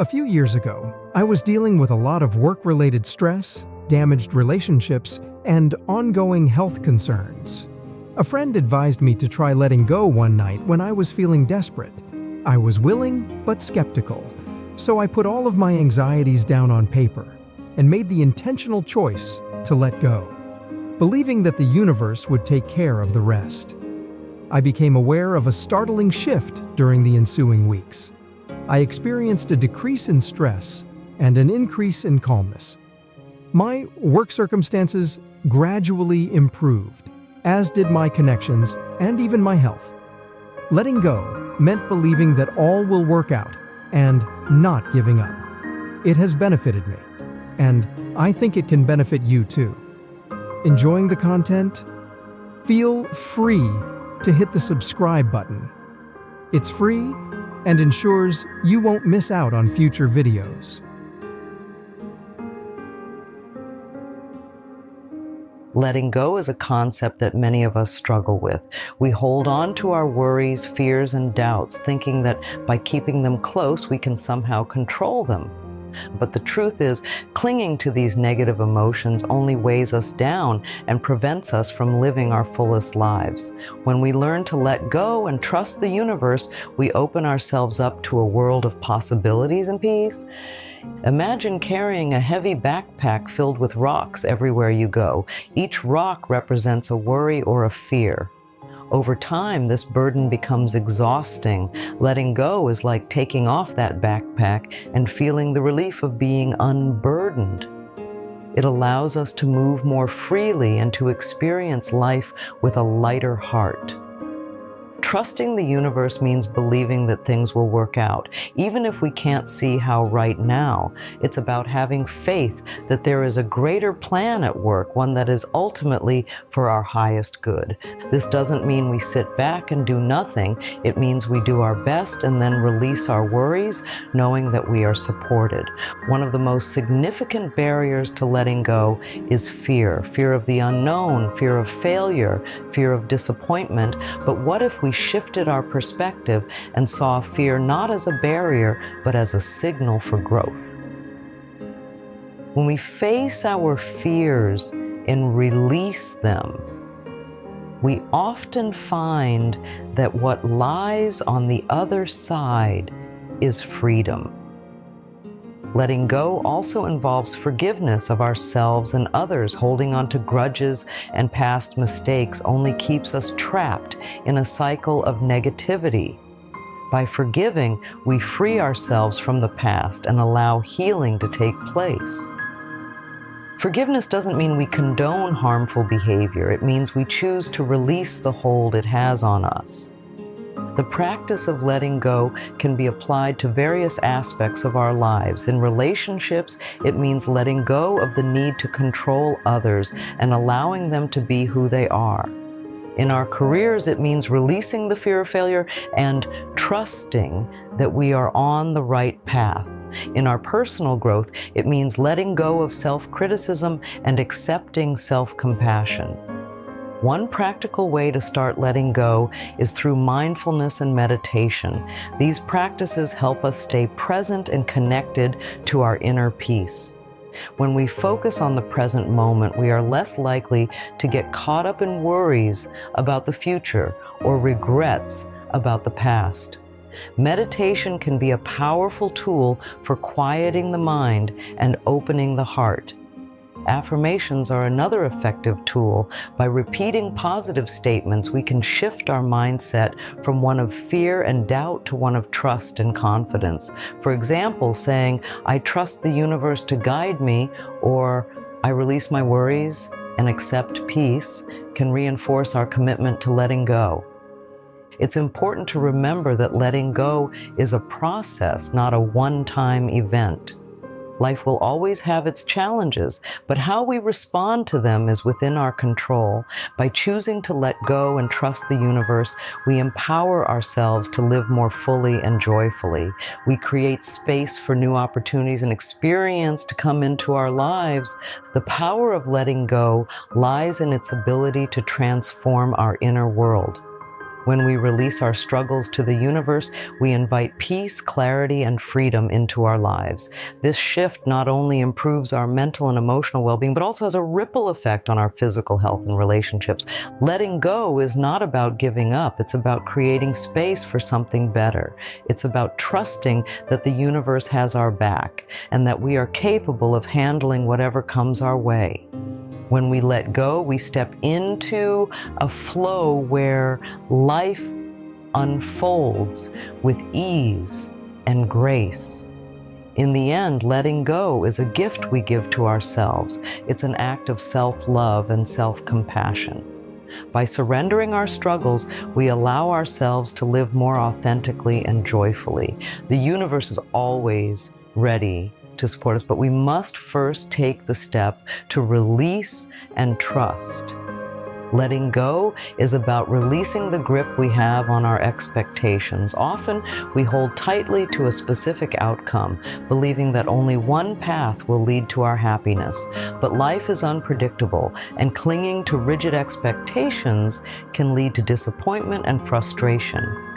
A few years ago, I was dealing with a lot of work-related stress, damaged relationships, and ongoing health concerns. A friend advised me to try letting go one night when I was feeling desperate. I was willing but skeptical, so I put all of my anxieties down on paper and made the intentional choice to let go, believing that the universe would take care of the rest. I became aware of a startling shift during the ensuing weeks. I experienced a decrease in stress and an increase in calmness. My work circumstances gradually improved, as did my connections and even my health. Letting go meant believing that all will work out and not giving up. It has benefited me, and I think it can benefit you too. Enjoying the content? Feel free to hit the subscribe button. It's free and ensures you won't miss out on future videos. Letting go is a concept that many of us struggle with. We hold on to our worries, fears, and doubts, thinking that by keeping them close, we can somehow control them. But the truth is, clinging to these negative emotions only weighs us down and prevents us from living our fullest lives. When we learn to let go and trust the universe, we open ourselves up to a world of possibilities and peace. Imagine carrying a heavy backpack filled with rocks everywhere you go. Each rock represents a worry or a fear. Over time, this burden becomes exhausting. Letting go is like taking off that backpack and feeling the relief of being unburdened. It allows us to move more freely and to experience life with a lighter heart. Trusting the universe means believing that things will work out, even if we can't see how right now. It's about having faith that there is a greater plan at work, one that is ultimately for our highest good. This doesn't mean we sit back and do nothing. It means we do our best and then release our worries, knowing that we are supported. One of the most significant barriers to letting go is fear. Fear of the unknown, fear of failure, fear of disappointment. But what if we shifted our perspective and saw fear not as a barrier, but as a signal for growth? When we face our fears and release them, we often find that what lies on the other side is freedom. Letting go also involves forgiveness of ourselves and others. Holding on to grudges and past mistakes only keeps us trapped in a cycle of negativity. By forgiving, we free ourselves from the past and allow healing to take place. Forgiveness doesn't mean we condone harmful behavior. It means we choose to release the hold it has on us. The practice of letting go can be applied to various aspects of our lives. In relationships, it means letting go of the need to control others and allowing them to be who they are. In our careers, it means releasing the fear of failure and trusting that we are on the right path. In our personal growth, it means letting go of self-criticism and accepting self-compassion. One practical way to start letting go is through mindfulness and meditation. These practices help us stay present and connected to our inner peace. When we focus on the present moment, we are less likely to get caught up in worries about the future or regrets about the past. Meditation can be a powerful tool for quieting the mind and opening the heart. Affirmations are another effective tool. By repeating positive statements, we can shift our mindset from one of fear and doubt to one of trust and confidence. For example, saying, "I trust the universe to guide me," or "I release my worries and accept peace," can reinforce our commitment to letting go. It's important to remember that letting go is a process, not a one-time event. Life will always have its challenges, but how we respond to them is within our control. By choosing to let go and trust the universe, we empower ourselves to live more fully and joyfully. We create space for new opportunities and experience to come into our lives. The power of letting go lies in its ability to transform our inner world. When we release our struggles to the universe, we invite peace, clarity, and freedom into our lives. This shift not only improves our mental and emotional well-being, but also has a ripple effect on our physical health and relationships. Letting go is not about giving up. It's about creating space for something better. It's about trusting that the universe has our back and that we are capable of handling whatever comes our way. When we let go, we step into a flow where life unfolds with ease and grace. In the end, letting go is a gift we give to ourselves. It's an act of self-love and self-compassion. By surrendering our struggles, we allow ourselves to live more authentically and joyfully. The universe is always ready to support us, but we must first take the step to release and trust. Letting go is about releasing the grip we have on our expectations. Often, we hold tightly to a specific outcome, believing that only one path will lead to our happiness. But life is unpredictable, and clinging to rigid expectations can lead to disappointment and frustration.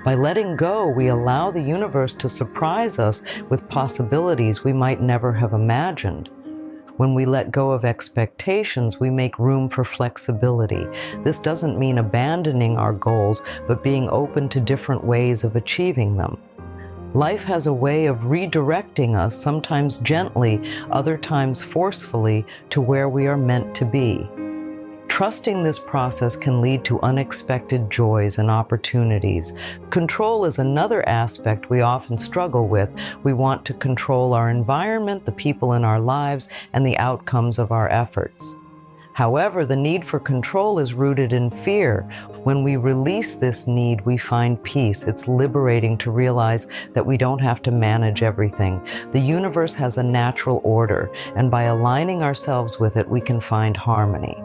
By letting go, we allow the universe to surprise us with possibilities we might never have imagined. When we let go of expectations, we make room for flexibility. This doesn't mean abandoning our goals, but being open to different ways of achieving them. Life has a way of redirecting us, sometimes gently, other times forcefully, to where we are meant to be. Trusting this process can lead to unexpected joys and opportunities. Control is another aspect we often struggle with. We want to control our environment, the people in our lives, and the outcomes of our efforts. However, the need for control is rooted in fear. When we release this need, we find peace. It's liberating to realize that we don't have to manage everything. The universe has a natural order, and by aligning ourselves with it, we can find harmony.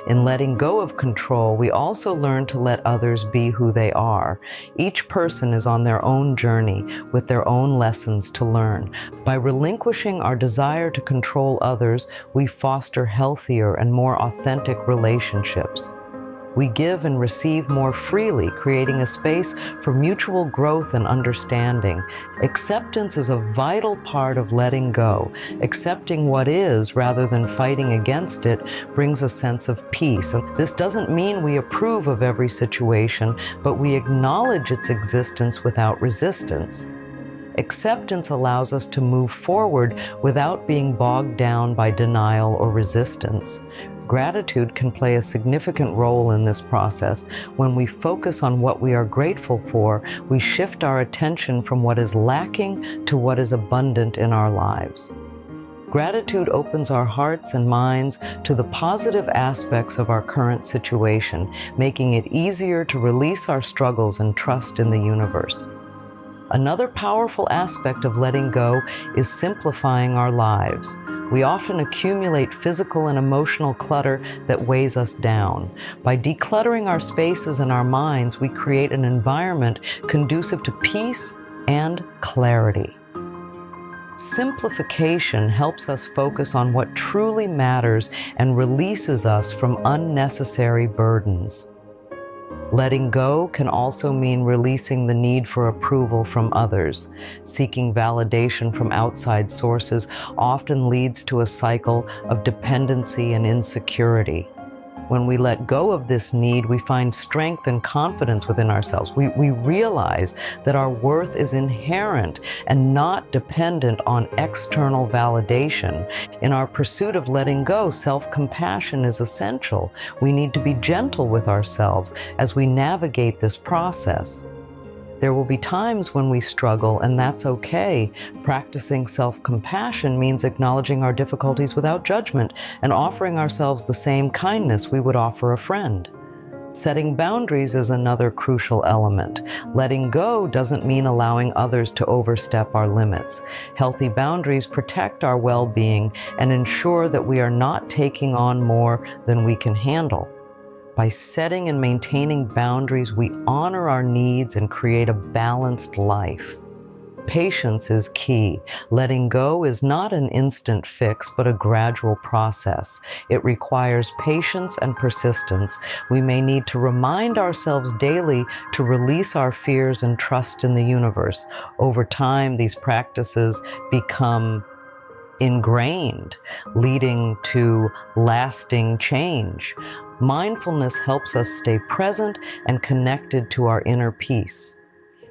In letting go of control, we also learn to let others be who they are. Each person is on their own journey with their own lessons to learn. By relinquishing our desire to control others, we foster healthier and more authentic relationships. We give and receive more freely, creating a space for mutual growth and understanding. Acceptance is a vital part of letting go. Accepting what is rather than fighting against it brings a sense of peace. And this doesn't mean we approve of every situation, but we acknowledge its existence without resistance. Acceptance allows us to move forward without being bogged down by denial or resistance. Gratitude can play a significant role in this process. When we focus on what we are grateful for, we shift our attention from what is lacking to what is abundant in our lives. Gratitude opens our hearts and minds to the positive aspects of our current situation, making it easier to release our struggles and trust in the universe. Another powerful aspect of letting go is simplifying our lives. We often accumulate physical and emotional clutter that weighs us down. By decluttering our spaces and our minds, we create an environment conducive to peace and clarity. Simplification helps us focus on what truly matters and releases us from unnecessary burdens. Letting go can also mean releasing the need for approval from others. Seeking validation from outside sources often leads to a cycle of dependency and insecurity. When we let go of this need, we find strength and confidence within ourselves. We realize that our worth is inherent and not dependent on external validation. In our pursuit of letting go, self-compassion is essential. We need to be gentle with ourselves as we navigate this process. There will be times when we struggle, and that's okay. Practicing self-compassion means acknowledging our difficulties without judgment and offering ourselves the same kindness we would offer a friend. Setting boundaries is another crucial element. Letting go doesn't mean allowing others to overstep our limits. Healthy boundaries protect our well-being and ensure that we are not taking on more than we can handle. By setting and maintaining boundaries, we honor our needs and create a balanced life. Patience is key. Letting go is not an instant fix, but a gradual process. It requires patience and persistence. We may need to remind ourselves daily to release our fears and trust in the universe. Over time, these practices become ingrained, leading to lasting change. Mindfulness helps us stay present and connected to our inner peace.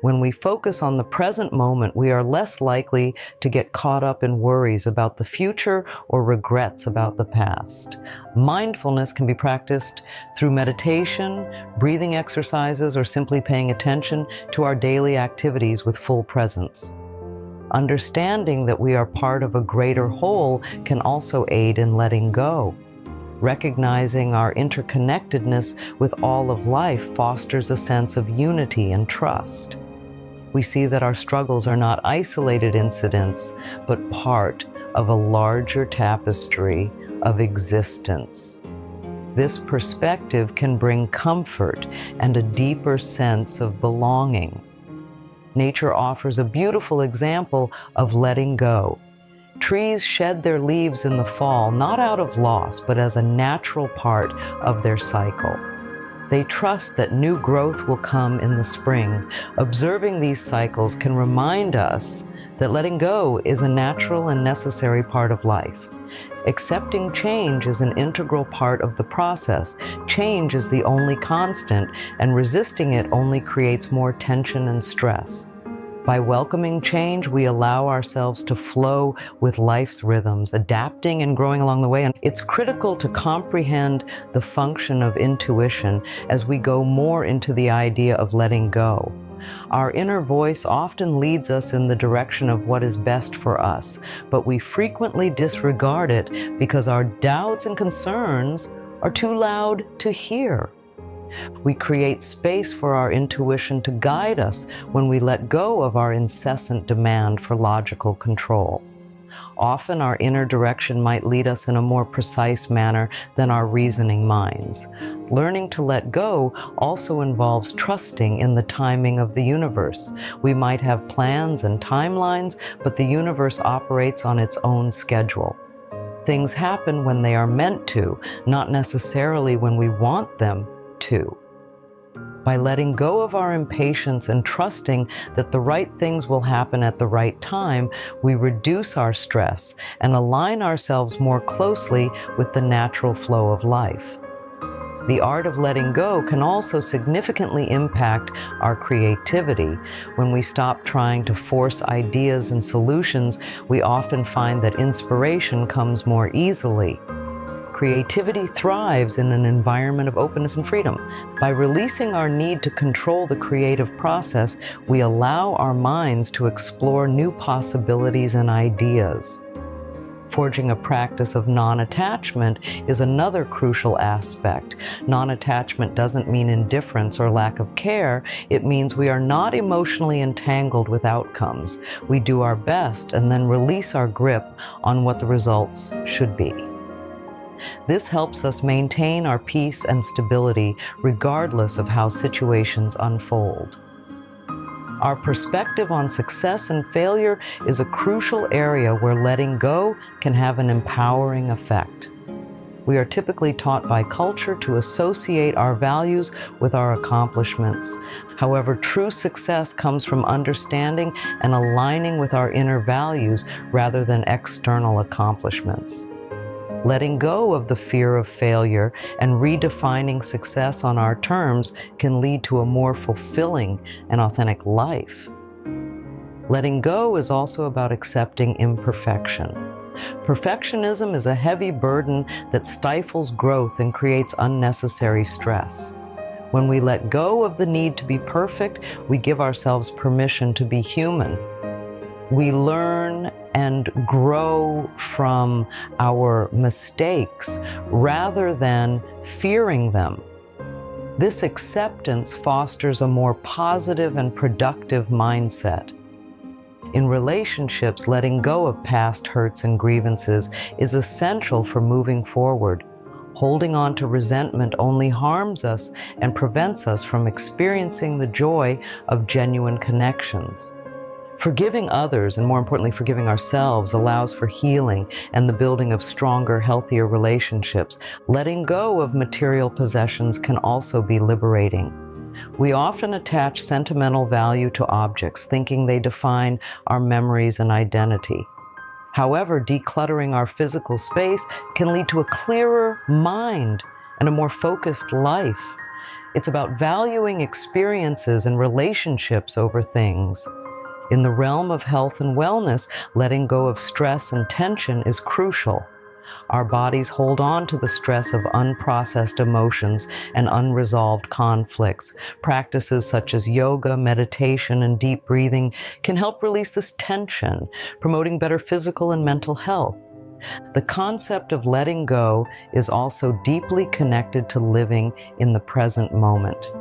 When we focus on the present moment, we are less likely to get caught up in worries about the future or regrets about the past. Mindfulness can be practiced through meditation, breathing exercises, or simply paying attention to our daily activities with full presence. Understanding that we are part of a greater whole can also aid in letting go. Recognizing our interconnectedness with all of life fosters a sense of unity and trust. We see that our struggles are not isolated incidents, but part of a larger tapestry of existence. This perspective can bring comfort and a deeper sense of belonging. Nature offers a beautiful example of letting go. Trees shed their leaves in the fall, not out of loss, but as a natural part of their cycle. They trust that new growth will come in the spring. Observing these cycles can remind us that letting go is a natural and necessary part of life. Accepting change is an integral part of the process. Change is the only constant, and resisting it only creates more tension and stress. By welcoming change, we allow ourselves to flow with life's rhythms, adapting and growing along the way. And it's critical to comprehend the function of intuition as we go more into the idea of letting go. Our inner voice often leads us in the direction of what is best for us, but we frequently disregard it because our doubts and concerns are too loud to hear. We create space for our intuition to guide us when we let go of our incessant demand for logical control. Often our inner direction might lead us in a more precise manner than our reasoning minds. Learning to let go also involves trusting in the timing of the universe. We might have plans and timelines, but the universe operates on its own schedule. Things happen when they are meant to, not necessarily when we want them to. By letting go of our impatience and trusting that the right things will happen at the right time, we reduce our stress and align ourselves more closely with the natural flow of life. The art of letting go can also significantly impact our creativity. When we stop trying to force ideas and solutions, we often find that inspiration comes more easily. Creativity thrives in an environment of openness and freedom. By releasing our need to control the creative process, we allow our minds to explore new possibilities and ideas. Forging a practice of non-attachment is another crucial aspect. Non-attachment doesn't mean indifference or lack of care. It means we are not emotionally entangled with outcomes. We do our best and then release our grip on what the results should be. This helps us maintain our peace and stability regardless of how situations unfold. Our perspective on success and failure is a crucial area where letting go can have an empowering effect. We are typically taught by culture to associate our values with our accomplishments. However, true success comes from understanding and aligning with our inner values rather than external accomplishments. Letting go of the fear of failure and redefining success on our terms can lead to a more fulfilling and authentic life. Letting go is also about accepting imperfection. Perfectionism is a heavy burden that stifles growth and creates unnecessary stress. When we let go of the need to be perfect, we give ourselves permission to be human. We learn and grow from our mistakes rather than fearing them. This acceptance fosters a more positive and productive mindset. In relationships, letting go of past hurts and grievances is essential for moving forward. Holding on to resentment only harms us and prevents us from experiencing the joy of genuine connections. Forgiving others, and more importantly, forgiving ourselves, allows for healing and the building of stronger, healthier relationships. Letting go of material possessions can also be liberating. We often attach sentimental value to objects, thinking they define our memories and identity. However, decluttering our physical space can lead to a clearer mind and a more focused life. It's about valuing experiences and relationships over things. In the realm of health and wellness, letting go of stress and tension is crucial. Our bodies hold on to the stress of unprocessed emotions and unresolved conflicts. Practices such as yoga, meditation, and deep breathing can help release this tension, promoting better physical and mental health. The concept of letting go is also deeply connected to living in the present moment.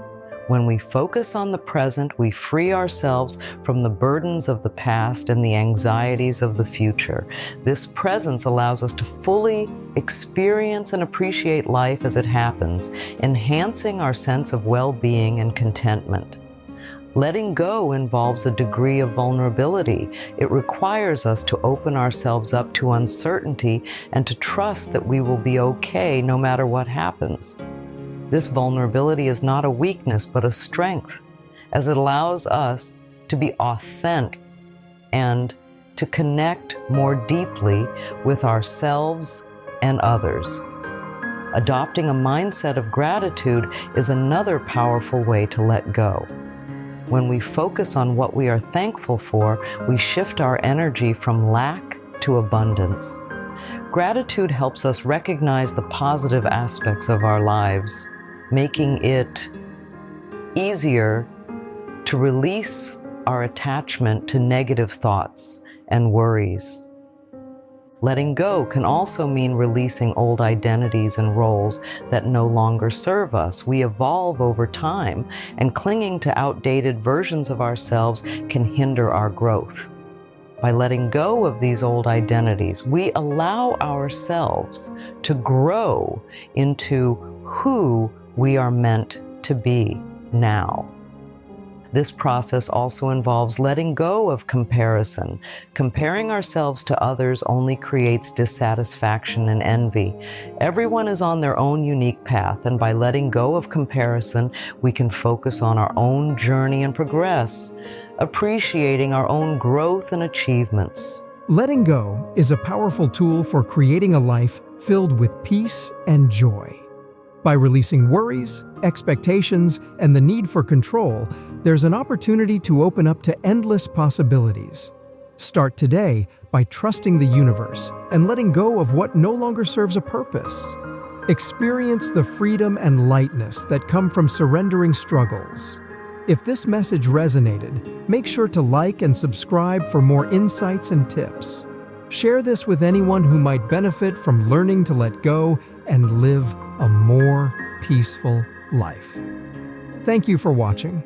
When we focus on the present, we free ourselves from the burdens of the past and the anxieties of the future. This presence allows us to fully experience and appreciate life as it happens, enhancing our sense of well-being and contentment. Letting go involves a degree of vulnerability. It requires us to open ourselves up to uncertainty and to trust that we will be okay no matter what happens. This vulnerability is not a weakness, but a strength, as it allows us to be authentic and to connect more deeply with ourselves and others. Adopting a mindset of gratitude is another powerful way to let go. When we focus on what we are thankful for, we shift our energy from lack to abundance. Gratitude helps us recognize the positive aspects of our lives, making it easier to release our attachment to negative thoughts and worries. Letting go can also mean releasing old identities and roles that no longer serve us. We evolve over time, and clinging to outdated versions of ourselves can hinder our growth. By letting go of these old identities, we allow ourselves to grow into who we are meant to be now. This process also involves letting go of comparison. Comparing ourselves to others only creates dissatisfaction and envy. Everyone is on their own unique path, and by letting go of comparison, we can focus on our own journey and progress, appreciating our own growth and achievements. Letting go is a powerful tool for creating a life filled with peace and joy. By releasing worries, expectations, and the need for control, there's an opportunity to open up to endless possibilities. Start today by trusting the universe and letting go of what no longer serves a purpose. Experience the freedom and lightness that come from surrendering struggles. If this message resonated, make sure to like and subscribe for more insights and tips. Share this with anyone who might benefit from learning to let go and live a more peaceful life. Thank you for watching.